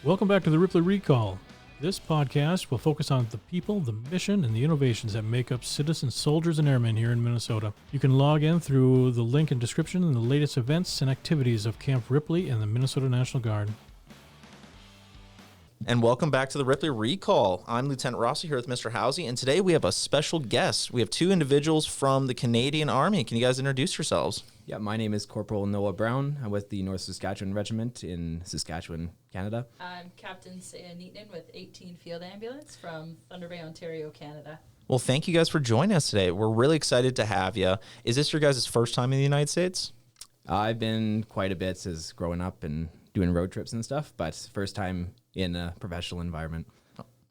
Welcome back to the Ripley Recall. This podcast will focus on the people, the mission, and the innovations that make up citizen soldiers and airmen here in Minnesota. You can log in through the link in description and the latest events and activities of Camp Ripley and the Minnesota National Guard. And welcome back to the Ripley Recall. I'm Lieutenant Rossow here with Mr. Housey, and today we have a special guest. We have two individuals from the Canadian Army. Can you guys introduce yourselves? Yeah, my name is Corporal Noah Brown. I'm with the North Saskatchewan Regiment in Saskatchewan, Canada. I'm Captain Seija Nittynen with 18 Field Ambulance from Thunder Bay, Ontario, Canada. Well, thank you guys for joining us today. We're really excited to have you. Is this your guys' first time in the United States? I've been quite a bit since growing up and doing road trips and stuff, but first time in a professional environment.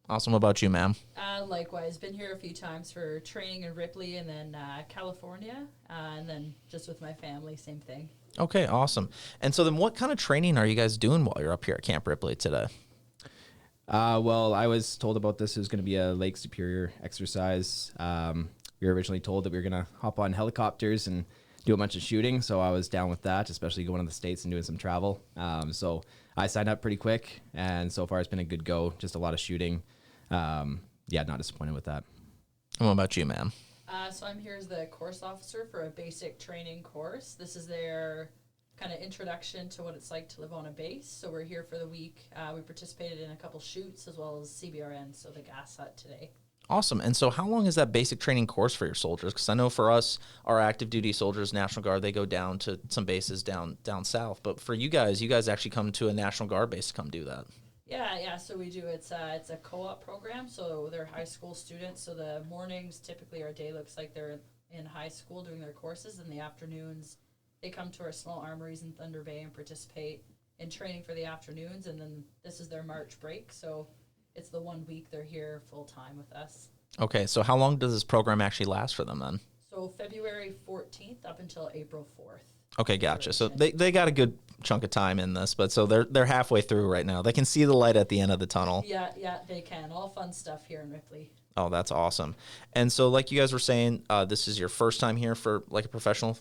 Awesome. What about you, ma'am? Likewise, been here a few times for training in Ripley and then California, and then just with my family, same thing. Okay, awesome. And so then what kind of training are you guys doing while you're up here at Camp Ripley today? Well, I was told about this. It was going to be a Lake Superior exercise. We were originally told that we were going to hop on helicopters and do a bunch of shooting, so I was down with that, especially going to the States and doing some travel. So I signed up pretty quick, and so far it's been a good go, just a lot of shooting. Not disappointed with that. And what about you, ma'am? So I'm here as the course officer for a basic training course. This is their kind of introduction to what it's like to live on a base. So we're here for the week. We participated in a couple shoots as well as CBRN, so the gas hut today. Awesome. And so how long is that basic training course for your soldiers? Because I know for us, our active duty soldiers, National Guard, they go down to some bases down south. But for you guys actually come to a National Guard base to come do that. Yeah. So we do. It's a co-op program. So they're high school students. So the mornings, typically our day looks like they're in high school doing their courses. And the afternoons, they come to our small armories in Thunder Bay and participate in training for the afternoons. And then this is their March break. So it's the 1 week they're here full time with us. Okay, so how long does this program actually last for them then? So February 14th up until April 4th. Okay, gotcha. So they got a good chunk of time in this, but so they're halfway through right now. They can see the light at the end of the tunnel. Yeah, they can. All fun stuff here in Ripley. Oh, that's awesome. And so like you guys were saying, this is your first time here for like a professional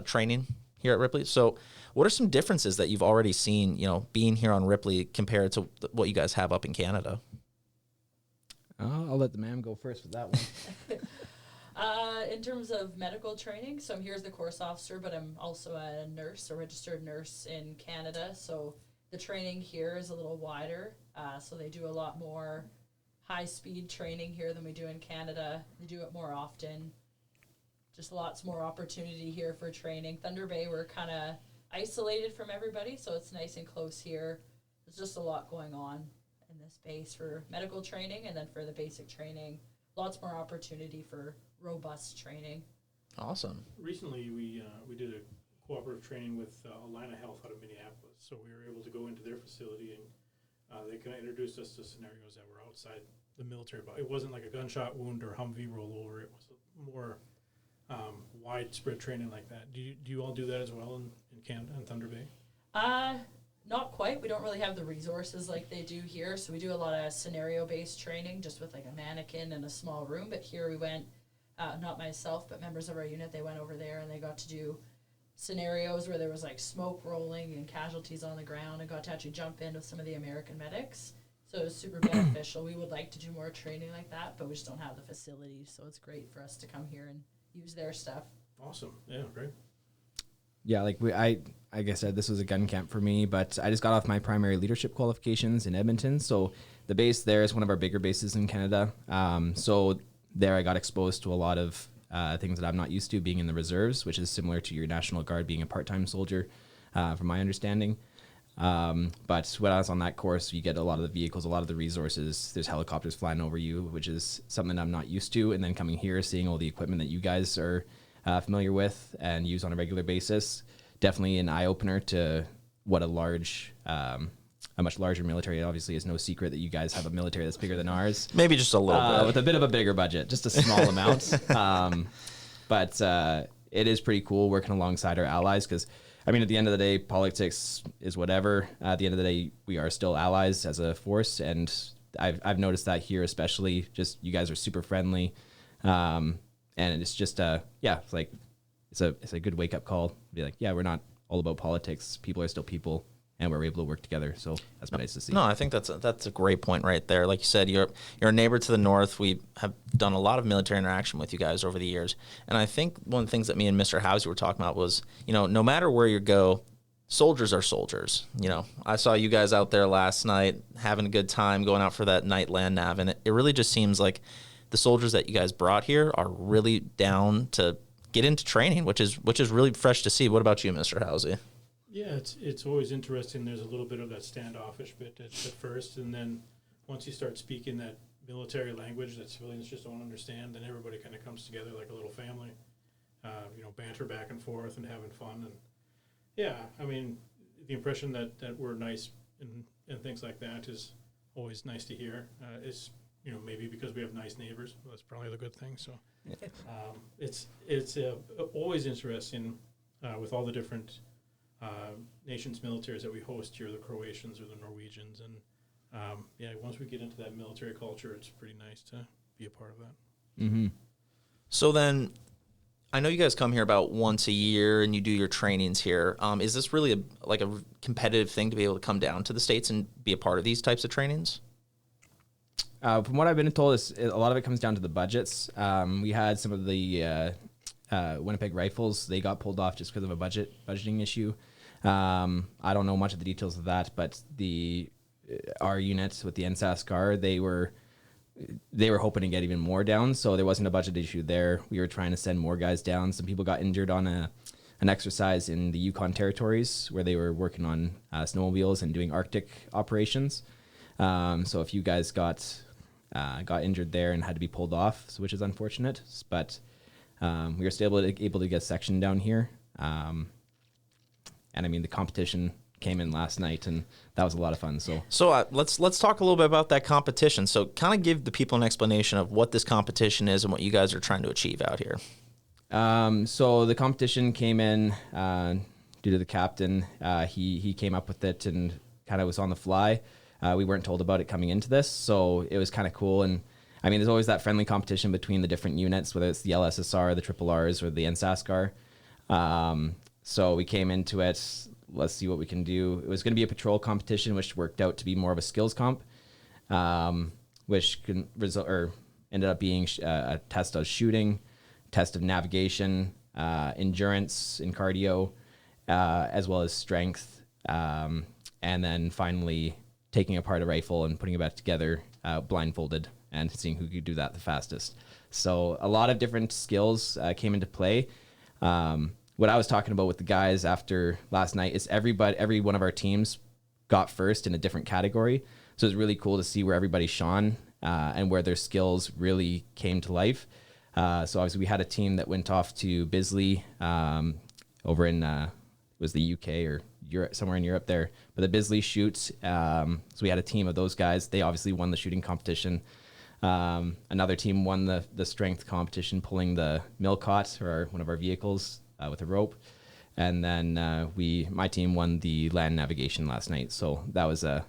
training here at Ripley. So what are some differences that you've already seen, being here on Ripley compared to what you guys have up in Canada? I'll let the ma'am go first with that one. In terms of medical training, so I'm here as the course officer, but I'm also a nurse, a registered nurse in Canada. So the training here is a little wider. So they do a lot more high-speed training here than we do in Canada. They do it more often. Just lots more opportunity here for training. Thunder Bay, we're kind of isolated from everybody, so it's nice and close here. There's just a lot going on in this base for medical training, and then for the basic training, lots more opportunity for robust training. Awesome. Recently, we did a cooperative training with Alina Health out of Minneapolis, so we were able to go into their facility, and they kind of introduced us to scenarios that were outside the military. But it wasn't like a gunshot wound or Humvee rollover. It was more widespread training like that. Do you all do that as well in Canada and Thunder Bay? Not quite. We don't really have the resources like they do here, so we do a lot of scenario-based training just with like a mannequin and a small room. But here we went, not myself, but members of our unit, they went over there and they got to do scenarios where there was like smoke rolling and casualties on the ground, and got to actually jump in with some of the American medics. So it was super beneficial. We would like to do more training like that, but we just don't have the facilities, so it's great for us to come here and use their stuff. Awesome. Yeah, great. Yeah, like I said, this was a gun camp for me, but I just got off my primary leadership qualifications in Edmonton. So the base there is one of our bigger bases in Canada. So there I got exposed to a lot of things that I'm not used to, being in the reserves, which is similar to your National Guard being a part-time soldier, from my understanding. But when I was on that course, you get a lot of the vehicles, a lot of the resources. There's helicopters flying over you, which is something I'm not used to. And then coming here, seeing all the equipment that you guys are familiar with and use on a regular basis, definitely an eye-opener to what a much larger military. Obviously, is no secret that you guys have a military that's bigger than ours. Maybe just a little bit. With a bit of a bigger budget, just a small amount. But it is pretty cool working alongside our allies because, I mean, at the end of the day, politics is whatever. At the end of the day, we are still allies as a force, and I've noticed that here especially. Just you guys are super friendly, and it's just it's like it's a good wake up call. Be like, yeah, we're not all about politics. People are still people, and we're able to work together. So that's been nice to see. No, I think that's a great point right there. Like you said, you're a neighbor to the north. We have done a lot of military interaction with you guys over the years, and I think one of the things that me and Mr. Housey were talking about was, no matter where you go, soldiers are soldiers. I saw you guys out there last night having a good time, going out for that night land nav, and it really just seems like the soldiers that you guys brought here are really down to get into training, which is really fresh to see. What about you, Mr. Housey? Yeah, it's always interesting. There's a little bit of that standoffish bit at first, and then once you start speaking that military language that civilians just don't understand, then everybody kind of comes together like a little family, banter back and forth and having fun. And yeah, I mean, the impression that we're nice and things like that is always nice to hear. It's maybe because we have nice neighbors. That's probably the good thing. So it's always interesting with all the different nations' militaries that we host here, the Croatians or the Norwegians, and once we get into that military culture, it's pretty nice to be a part of that. Mm-hmm. So then, I know you guys come here about once a year and you do your trainings here. Is this really a competitive thing to be able to come down to the States and be a part of these types of trainings? From what I've been told, a lot of it comes down to the budgets. We had some of the Winnipeg Rifles, they got pulled off just because of a budgeting issue. I don't know much of the details of that, but our units with the NSASCAR, they were hoping to get even more down, so there wasn't a budget issue there. We were trying to send more guys down. Some people got injured on an exercise in the Yukon territories where they were working on snowmobiles and doing Arctic operations. So a few guys got injured there and had to be pulled off, which is unfortunate. But we were still able to get a section down here. And I mean, the competition came in last night, and that was a lot of fun. So let's talk a little bit about that competition. So kind of give the people an explanation of what this competition is and what you guys are trying to achieve out here. So the competition came in due to the captain. He came up with it and kind of was on the fly. We weren't told about it coming into this, so it was kind of cool. And I mean, there's always that friendly competition between the different units, whether it's the LSSR, the Triple Rs, or the NSASCAR. So we came into it, let's see what we can do. It was going to be a patrol competition, which worked out to be more of a skills comp, which ended up being a test of shooting, test of navigation, endurance and cardio, as well as strength, and then finally taking apart a rifle and putting it back together blindfolded and seeing who could do that the fastest. So a lot of different skills came into play. What I was talking about with the guys after last night is every one of our teams got first in a different category. So it was really cool to see where everybody shone and where their skills really came to life. So obviously we had a team that went off to Bisley over in was the UK or Europe, somewhere in Europe there. But the Bisley shoots. So we had a team of those guys. They obviously won the shooting competition. Another team won the strength competition, pulling the Milcott, or one of our vehicles, with a rope. And then my team won the land navigation last night. So that was a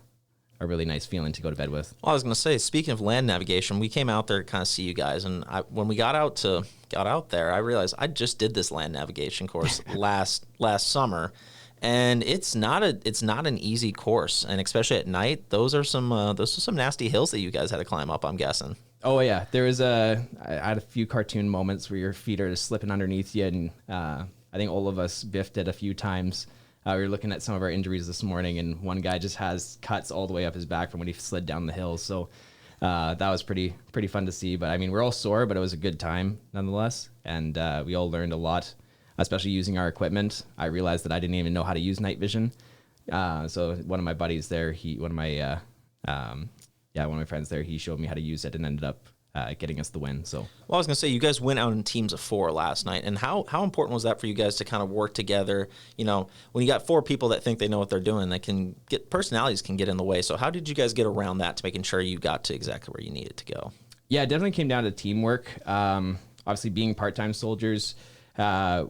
really nice feeling to go to bed with. Well, I was going to say, speaking of land navigation, we came out there to kind of see you guys, and when we got out there, I realized I just did this land navigation course last summer, and it's not an easy course, and especially at night, those are some nasty hills that you guys had to climb up, I'm guessing. Oh yeah, I had a few cartoon moments where your feet are just slipping underneath you, and I think all of us biffed it a few times. We were looking at some of our injuries this morning, and one guy just has cuts all the way up his back from when he slid down the hill. So that was pretty fun to see. But I mean, we're all sore, but it was a good time nonetheless, and we all learned a lot, especially using our equipment. I realized that I didn't even know how to use night vision. So one of my buddies there, one of my friends there, he showed me how to use it and ended up getting us the win. So, well, I was going to say, you guys went out in teams of 4 last night, and how important was that for you guys to kind of work together? You know, when you got 4 people that think they know what they're doing, personalities can get in the way. So how did you guys get around that to making sure you got to exactly where you needed to go? Yeah, it definitely came down to teamwork. Obviously, being part-time soldiers,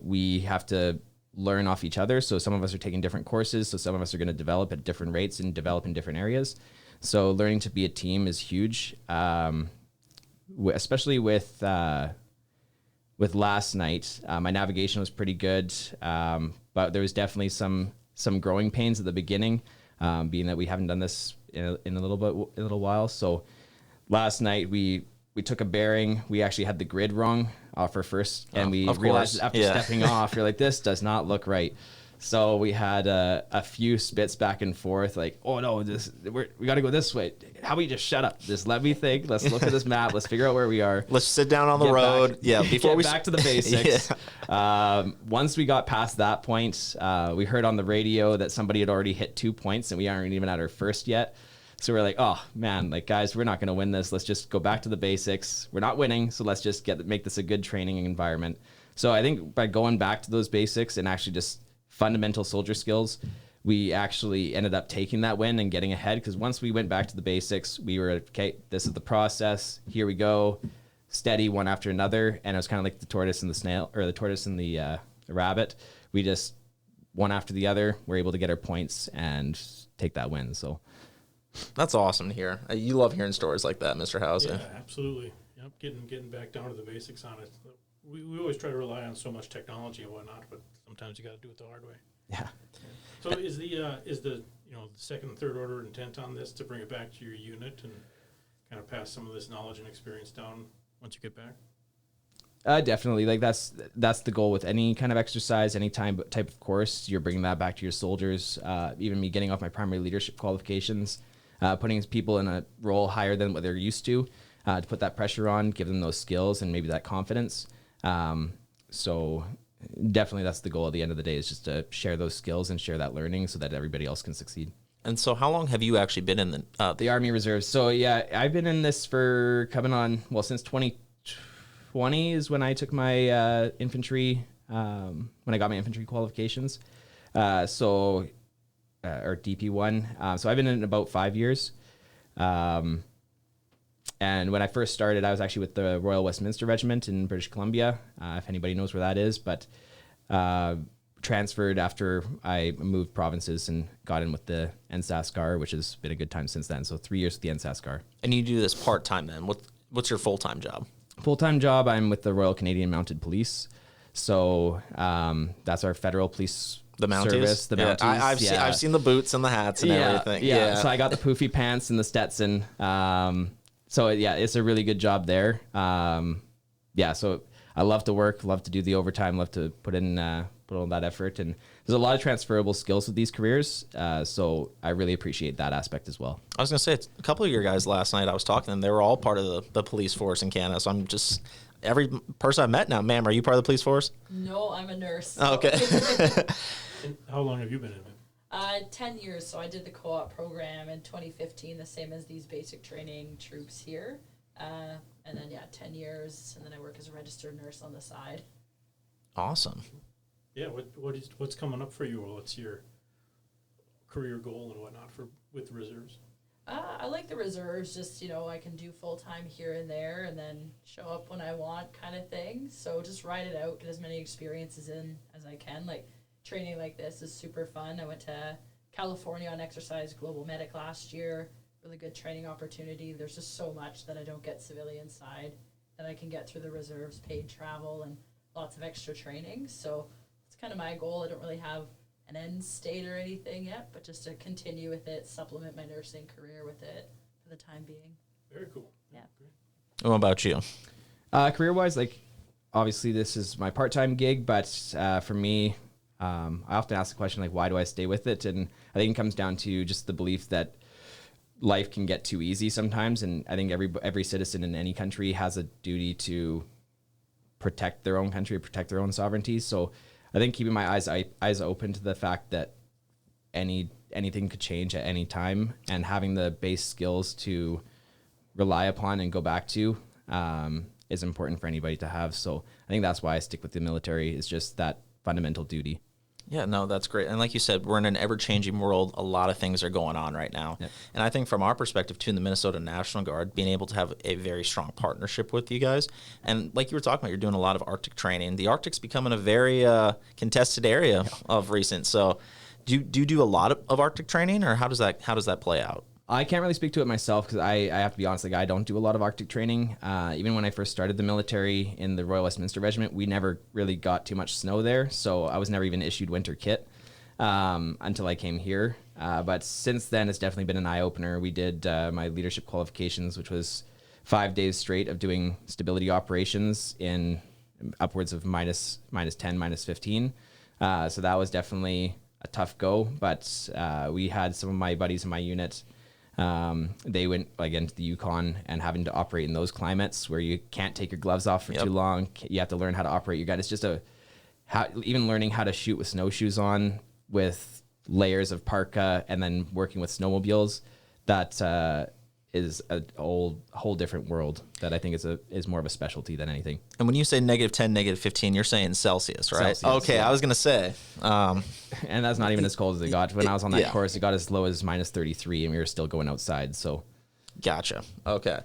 we have to learn off each other. So some of us are taking different courses. So some of us are going to develop at different rates and develop in different areas. So learning to be a team is huge. Especially with last night, my navigation was pretty good, but there was definitely some some growing pains at the beginning, being that we haven't done this in a little while. So last night we took a bearing. We actually had the grid wrong off our first, and we realized after stepping off, you're like, this does not look right. So we had a few spits back and forth, like, oh no, we got to go this way. How about you just shut up? Just let me think. Let's look at this map. Let's figure out where we are. Let's sit down on the road. Before we back to the basics. Once we got past that point, we heard on the radio that somebody had already hit 2 points, and we aren't even at our first yet. So we're like, oh man, like guys, we're not going to win this. Let's just go back to the basics. We're not winning, so let's just make this a good training environment. So I think by going back to those basics and actually just fundamental soldier skills, we actually ended up taking that win and getting ahead, because once we went back to the basics, we were, okay, this is the process. Here we go. Steady one after another. And it was kind of like the tortoise and the snail, or the tortoise and the rabbit. We just, one after the other, were able to get our points and take that win. So that's awesome to hear. You love hearing stories like that, Mr. Housey. Yeah, absolutely. Yep, getting back down to the basics on it. We always try to rely on so much technology and whatnot, but sometimes you got to do it the hard way. Yeah. So is the second and third order intent on this to bring it back to your unit and kind of pass some of this knowledge and experience down once you get back? Definitely. Like that's the goal with any kind of exercise, any type of course. You're bringing that back to your soldiers. Even me getting off my primary leadership qualifications, putting people in a role higher than what they're used to put that pressure on, give them those skills and maybe that confidence. So definitely that's the goal at the end of the day, is just to share those skills and share that learning so that everybody else can succeed. And so how long have you actually been in the Army Reserves? So yeah, I've been in this for coming on, since 2020 is when I took my infantry, when I got my infantry qualifications. Or DP1. So I've been in about 5 years. And when I first started, I was actually with the Royal Westminster Regiment in British Columbia, if anybody knows where that is, but transferred after I moved provinces and got in with the NSASCAR, which has been a good time since then. So 3 years with the NSASCAR. And you do this part-time then. What's your full-time job? Full-time job, I'm with the Royal Canadian Mounted Police. So that's our federal police the Mounties? Service. The Mounties. I've seen the boots and the hats and everything. Yeah. So I got the poofy pants and the Stetson. So yeah, it's a really good job there. So I love to work, love to do the overtime, love to put all that effort, and there's a lot of transferable skills with these careers. So I really appreciate that aspect as well. I was gonna say, a couple of your guys last night, I was talking to them, they were all part of the police force in Canada. So I'm just, every person I've met now, ma'am, are you part of the police force? No, I'm a nurse. So. Okay. And how long have you been in it? 10 years. So I did the co-op program in 2015, the same as these basic training troops here. And then 10 years, and then I work as a registered nurse on the side. Awesome. Yeah, what's coming up for you? What's your career goal and whatnot with the reserves? I like the reserves, just, I can do full-time here and there and then show up when I want kind of thing. So just ride it out, get as many experiences in as I can. Like, training like this is super fun. I went to California on Exercise Global Medic last year. Really good training opportunity. There's just so much that I don't get civilian side that I can get through the reserves, paid travel, and lots of extra training. So it's kind of my goal. I don't really have an end state or anything yet, but just to continue with it, supplement my nursing career with it for the time being. Very cool. Yeah. Great. What about you? Career-wise, obviously this is my part-time gig, but for me, I often ask the question, why do I stay with it? And I think it comes down to just the belief that life can get too easy sometimes. And I think every citizen in any country has a duty to protect their own country, protect their own sovereignty. So I think keeping my eyes open to the fact that anything could change at any time, and having the base skills to rely upon and go back to is important for anybody to have. So I think that's why I stick with the military, is just that fundamental duty. Yeah, no, that's great. And like you said, we're in an ever-changing world. A lot of things are going on right now. Yep. And I think from our perspective, too, in the Minnesota National Guard, being able to have a very strong partnership with you guys. And like you were talking about, you're doing a lot of Arctic training. The Arctic's becoming a very contested area of recent. So do you do a lot of Arctic training, or how does that play out? I can't really speak to it myself, because I have to be honest, I don't do a lot of Arctic training. Even when I first started the military in the Royal Westminster Regiment, we never really got too much snow there, so I was never even issued winter kit. until I came here. But since then, it's definitely been an eye opener. We did my leadership qualifications, which was 5 days straight of doing stability operations in upwards of minus 10, minus 15. So that was definitely a tough go. But we had some of my buddies in my unit. They went again to the Yukon, and having to operate in those climates where you can't take your gloves off for too long. You have to learn how to operate your gun. It's just even learning how to shoot with snowshoes on, with layers of parka, and then working with snowmobiles. That is a whole different world that I think is more of a specialty than anything. And when you say -10, -15, you're saying Celsius, right? Celsius, okay, yeah. I was gonna say. And that's not even as cold as it got. When I was on that Yeah. course, it got as low as minus 33, and we were still going outside. So, Gotcha. Okay.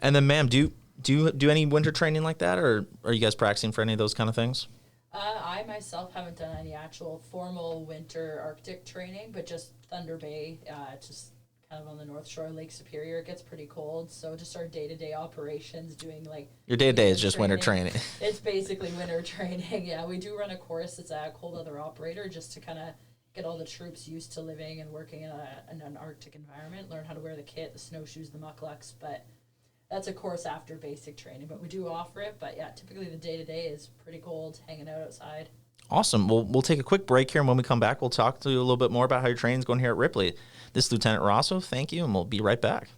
And then, ma'am, do you do any winter training like that, or are you guys practicing for any of those kind of things? I myself haven't done any actual formal winter Arctic training, but just Thunder Bay, just kind of on the North Shore of Lake Superior. It gets pretty cold, so just our day-to-day operations, doing like Your day-to-day is just winter training. It's basically winter training. Yeah, we do run a course. It's a cold weather operator, just to kind of get all the troops used to living and working in an Arctic environment, learn how to wear the kit, the snowshoes, the mucklucks. But that's a course after basic training, but we do offer it. But yeah, typically the day-to-day is pretty cold, hanging out outside. Awesome. Well, we'll take a quick break here, and when we come back, we'll talk to you a little bit more about how your training's going here at Ripley. This is Lieutenant Rosso. Thank you, and we'll be right back.